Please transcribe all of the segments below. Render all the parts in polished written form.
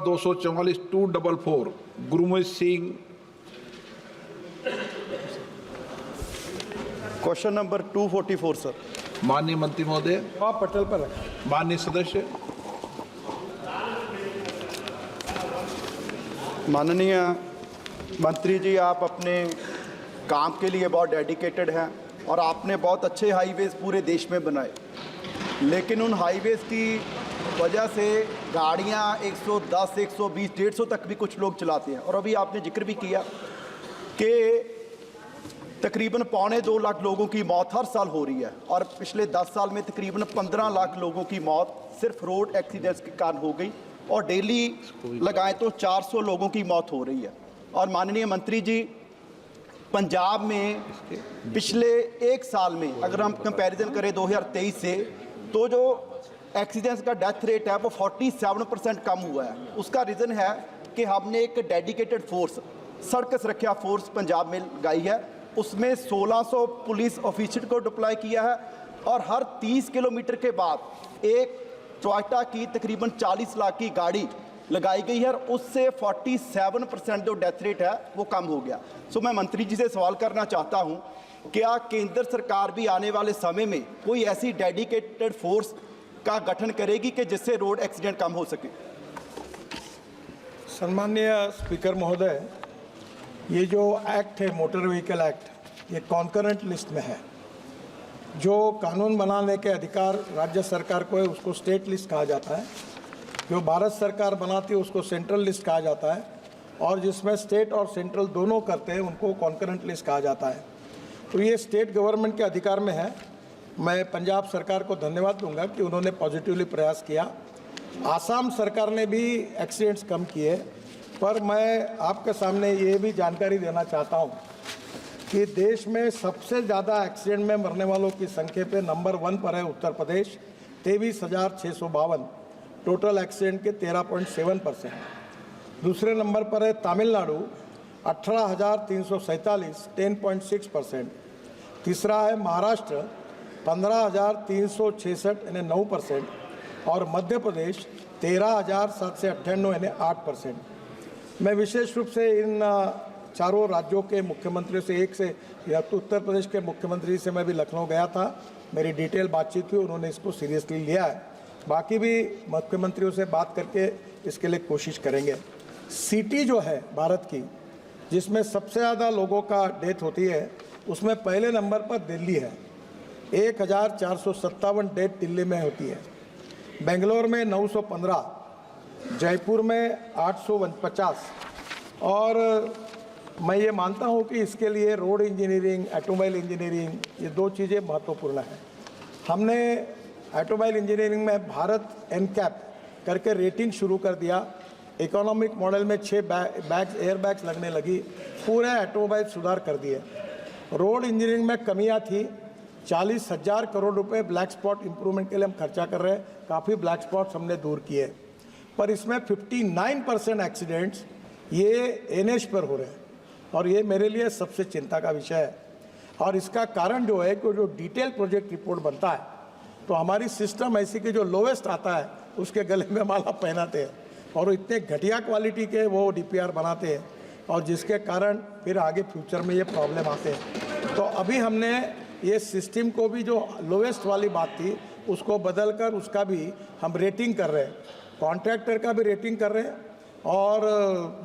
244 244 Gurmeet Singh. Question number 244 sir. माननीय मंत्री महोदय। आप पटल पर रखें। माननीय सदस्य। माननीय मंत्री जी, आप अपने काम के लिए बहुत डेडिकेटेड हैं और आपने बहुत अच्छे हाईवेज़ पूरे देश में बनाए, लेकिन उन हाईवेज़ की वजह से गाड़ियां 110, 120, 150 तक भी कुछ लोग चलाते हैं। और अभी आपने जिक्र भी किया कि तकरीबन 2.25 लाख लोगों की मौत हर साल हो रही है और पिछले 10 साल में तकरीबन 15 लाख लोगों की मौत सिर्फ रोड एक्सीडेंट्स के कारण हो गई और डेली लगाएं तो 400 लोगों की मौत हो रही है। और माननीय मंत्री जी, पंजाब में पिछले एक साल में अगर हम कंपैरिजन करें 2023 से, तो जो एक्सीडेंट्स का डेथ रेट है वो 47% कम हुआ है। उसका रीज़न है कि हमने एक डेडिकेटेड फोर्स, सड़क सुरक्षा फोर्स पंजाब में लगाई है। उसमें 1600 पुलिस ऑफिसर को डिप्लॉय किया है और हर 30 किलोमीटर के बाद एक टोयोटा की तकरीबन 40 लाख की गाड़ी लगाई गई है और उससे 47% जो डेथ रेट है वो कम हो गया। सो मैं मंत्री जी से सवाल करना चाहता हूं, क्या केंद्र सरकार भी आने वाले समय में कोई ऐसी डेडिकेटेड फोर्स का गठन करेगी कि जिससे रोड एक्सीडेंट कम हो सके? सम्माननीय स्पीकर महोदय, ये जो एक्ट है मोटर व्हीकल एक्ट, ये कॉन्करेंट लिस्ट में है। जो कानून बनाने के अधिकार राज्य सरकार को है उसको स्टेट लिस्ट कहा जाता है, जो भारत सरकार बनाती है उसको सेंट्रल लिस्ट कहा जाता है और जिसमें स्टेट और सेंट्रल दोनों करते हैं उनको कॉन्करेंट लिस्ट कहा जाता है। तो ये स्टेट गवर्नमेंट के अधिकार में है। मैं पंजाब सरकार को धन्यवाद दूंगा कि उन्होंने पॉजिटिवली प्रयास किया। आसाम सरकार ने भी एक्सीडेंट्स कम किए, पर मैं आपके सामने ये भी जानकारी देना चाहता हूँ कि देश में सबसे ज़्यादा एक्सीडेंट में मरने वालों की संख्या पे नंबर 1 पर है उत्तर प्रदेश, 23,652, टोटल एक्सीडेंट के 13.7%। दूसरे नंबर पर है तमिलनाडु, 18,347, 10.6%। तीसरा है महाराष्ट्र, 15,366, यानी 9%। और मध्य प्रदेश 13,798, यानी 8%। मैं विशेष रूप से इन चारों राज्यों के मुख्यमंत्रियों से, एक से या तो उत्तर प्रदेश के मुख्यमंत्री से मैं भी लखनऊ गया था, मेरी डिटेल बातचीत हुई, उन्होंने इसको सीरियसली लिया है। बाकी भी मुख्यमंत्रियों से बात करके इसके लिए कोशिश करेंगे। सिटी जो है भारत की जिसमें सबसे ज़्यादा लोगों का डेथ होती है, उसमें पहले नंबर पर दिल्ली है, 1,457 डेथ दिल्ली में होती है। बेंगलोर में 915, जयपुर में 850। और मैं ये मानता हूँ कि इसके लिए रोड इंजीनियरिंग, ऑटोमोबाइल इंजीनियरिंग, ये 2 चीज़ें महत्वपूर्ण हैं। हमने ऑटोमोबाइल इंजीनियरिंग में भारत एनकैप करके रेटिंग शुरू कर दिया। इकोनॉमिक मॉडल में 6 एयर बैग्स लगने लगी, पूरे ऑटोमोबाइल सुधार कर दिए। रोड इंजीनियरिंग में कमियां थी, 40,000 करोड़ रुपए ब्लैक स्पॉट इंप्रूवमेंट के लिए हम खर्चा कर रहे हैं, काफ़ी ब्लैक स्पॉट्स हमने दूर किए। पर इसमें 59% एक्सीडेंट्स ये एनएच पर हो रहे हैं और ये मेरे लिए सबसे चिंता का विषय है। और इसका कारण जो है कि जो डिटेल प्रोजेक्ट रिपोर्ट बनता है तो हमारी सिस्टम ऐसी कि जो लोवेस्ट आता है उसके गले में माला पहनाते हैं और इतने घटिया क्वालिटी के वो डीपीआर बनाते हैं और जिसके कारण फिर आगे फ्यूचर में ये प्रॉब्लम आते हैं। तो अभी हमने ये सिस्टम को भी, जो लोवेस्ट वाली बात थी उसको बदल कर उसका भी हम रेटिंग कर रहे हैं, कॉन्ट्रैक्टर का भी रेटिंग कर रहे हैं और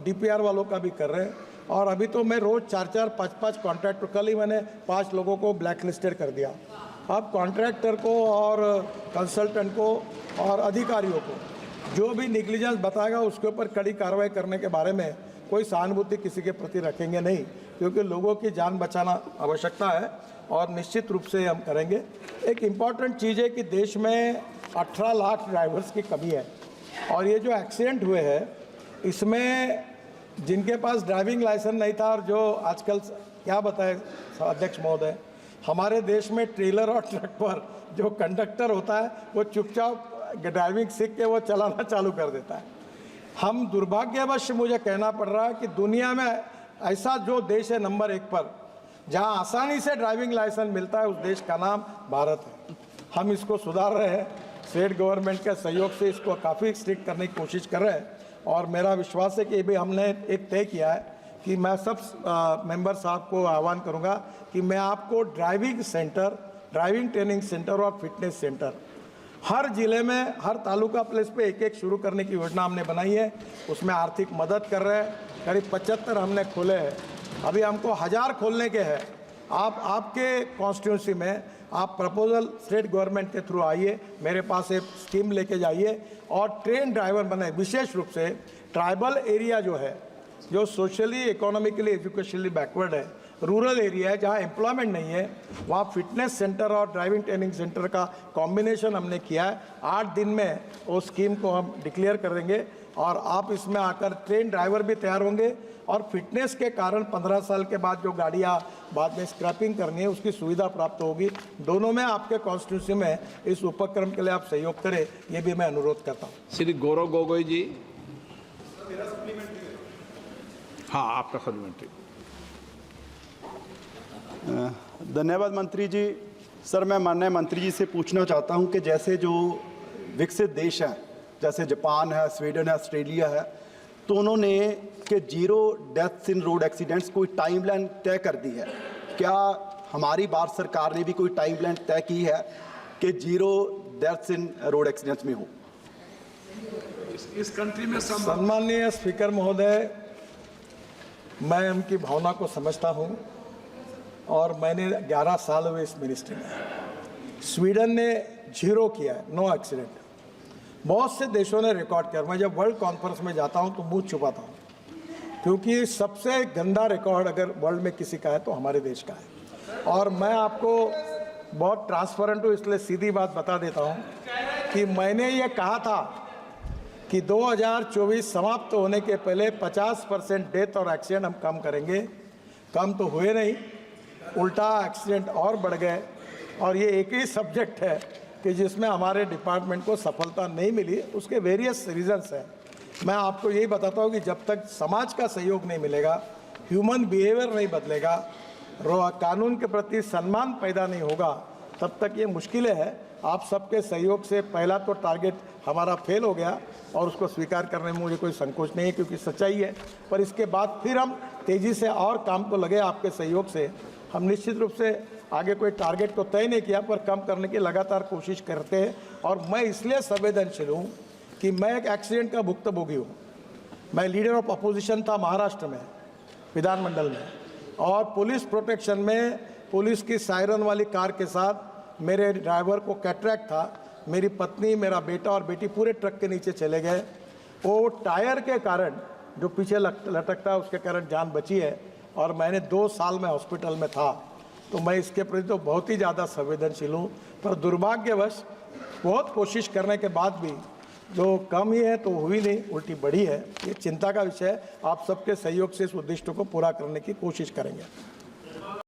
डीपीआर वालों का भी कर रहे हैं। और अभी तो मैं रोज़ 4-4, 5-5 कॉन्ट्रैक्टर, कल ही मैंने 5 लोगों को ब्लैक लिस्टेड कर दिया। अब कॉन्ट्रैक्टर को और कंसल्टेंट को और अधिकारियों को जो भी निग्लिजेंस बताएगा उसके ऊपर कड़ी कार्रवाई करने के बारे में कोई सहानुभूति किसी के प्रति रखेंगे नहीं, क्योंकि लोगों की जान बचाना आवश्यकता है और निश्चित रूप से हम करेंगे। एक इम्पॉर्टेंट चीज़ है कि देश में 18 लाख ड्राइवर्स की कमी है और ये जो एक्सीडेंट हुए हैं इसमें जिनके पास ड्राइविंग लाइसेंस नहीं था, और जो आजकल क्या बताए अध्यक्ष महोदय, हमारे देश में ट्रेलर और ट्रक पर जो कंडक्टर होता है वो चुपचाप ड्राइविंग सीख के वो चलाना चालू कर देता है। हम दुर्भाग्यवश मुझे कहना पड़ रहा है कि दुनिया में ऐसा जो देश है नंबर 1 पर जहां आसानी से ड्राइविंग लाइसेंस मिलता है, उस देश का नाम भारत है। हम इसको सुधार रहे हैं, स्टेट गवर्नमेंट के सहयोग से इसको काफ़ी स्ट्रिक्ट करने की कोशिश कर रहे हैं और मेरा विश्वास है कि भी हमने एक तय किया है कि मैं सब मेंबर साहब को आह्वान करूंगा कि मैं आपको driving centre, driving training centre और फिटनेस सेंटर हर जिले में, हर तालुका प्लेस पे एक एक शुरू करने की योजना हमने बनाई है। उसमें आर्थिक मदद कर रहे हैं, करीब 75 हमने खोले हैं, अभी हमको 1000 खोलने के हैं। आप आपके कॉन्स्टिट्यूंसी में आप प्रपोजल स्टेट गवर्नमेंट के थ्रू आइए, मेरे पास एक स्कीम लेके जाइए और ट्रेन ड्राइवर बनाए। विशेष रूप से ट्राइबल एरिया जो है, जो सोशली, इकोनॉमिकली, एजुकेशनली बैकवर्ड है, रूरल एरिया है, जहाँ एम्प्लॉयमेंट नहीं है, वहाँ फिटनेस सेंटर और ड्राइविंग ट्रेनिंग सेंटर का कॉम्बिनेशन हमने किया है। 8 दिन में वो स्कीम को हम डिक्लेयर करेंगे और आप इसमें आकर ट्रेन ड्राइवर भी तैयार होंगे और फिटनेस के कारण 15 साल के बाद जो गाड़ियाँ बाद में स्क्रैपिंग करनी है उसकी सुविधा प्राप्त होगी। दोनों में आपके कॉन्स्टिट्यूंसी में इस उपक्रम के लिए आप सहयोग करें, ये भी मैं अनुरोध करता हूँ। श्री गौरव गोगोई जी। हाँ, आपका सप्लीमेंट्री। धन्यवाद मंत्री जी। सर, मैं माननीय मंत्री जी से पूछना चाहता हूं कि जैसे जो विकसित देश हैं, जैसे जापान है, स्वीडन है, ऑस्ट्रेलिया है, तो उन्होंने कि 0 डेथ्स इन रोड एक्सीडेंट्स कोई टाइमलाइन तय कर दी है। क्या हमारी भारत सरकार ने भी कोई टाइमलाइन तय की है कि 0 डेथ्स इन रोड एक्सीडेंट्स में हो? इस कंट्री में सम्माननीय स्पीकर महोदय, मैं उनकी भावना को समझता हूं और मैंने 11 साल हुए इस मिनिस्ट्री में। स्वीडन ने 0 किया है, नो एक्सीडेंट। बहुत से देशों ने रिकॉर्ड किया। मैं जब वर्ल्ड कॉन्फ्रेंस में जाता हूं तो मुंह छुपाता हूं, क्योंकि सबसे गंदा रिकॉर्ड अगर वर्ल्ड में किसी का है तो हमारे देश का है। और मैं आपको बहुत ट्रांसपेरेंट हूँ, इसलिए सीधी बात बता देता हूँ कि मैंने ये कहा था कि 2024 समाप्त होने के पहले 50% डेथ और एक्सीडेंट हम कम करेंगे। कम तो हुए नहीं, उल्टा एक्सीडेंट और बढ़ गए। और ये एक ही सब्जेक्ट है कि जिसमें हमारे डिपार्टमेंट को सफलता नहीं मिली। उसके वेरियस रीजंस हैं। मैं आपको यही बताता हूँ कि जब तक समाज का सहयोग नहीं मिलेगा, ह्यूमन बिहेवियर नहीं बदलेगा, कानून के प्रति सम्मान पैदा नहीं होगा, तब तक ये मुश्किलें हैं। आप सबके सहयोग से पहला तो टारगेट हमारा फेल हो गया और उसको स्वीकार करने में मुझे कोई संकोच नहीं है, क्योंकि सच्चाई है। पर इसके बाद फिर हम तेज़ी से और काम को लगे आपके सहयोग से। हम निश्चित रूप से आगे कोई टारगेट को तय नहीं किया, पर कम करने की लगातार कोशिश करते हैं। और मैं इसलिए संवेदनशील हूँ कि मैं एक एक्सीडेंट का भुक्तभोगी हूँ। मैं लीडर ऑफ अपोजिशन था महाराष्ट्र में, विधानमंडल में, और पुलिस प्रोटेक्शन में पुलिस की सायरन वाली कार के साथ मेरे ड्राइवर को कैटरैक्ट था। मेरी पत्नी, मेरा बेटा और बेटी पूरे ट्रक के नीचे चले गए। वो टायर के कारण जो पीछे लटकता है उसके कारण जान बची है। और मैंने 2 साल में हॉस्पिटल में था। तो मैं इसके प्रति तो बहुत ही ज़्यादा संवेदनशील हूँ। पर दुर्भाग्यवश बहुत कोशिश करने के बाद भी जो कम ही है तो हुई नहीं, उल्टी बढ़ी है। ये चिंता का विषय है। आप सबके सहयोग से इस उद्देश्य को पूरा करने की कोशिश करेंगे।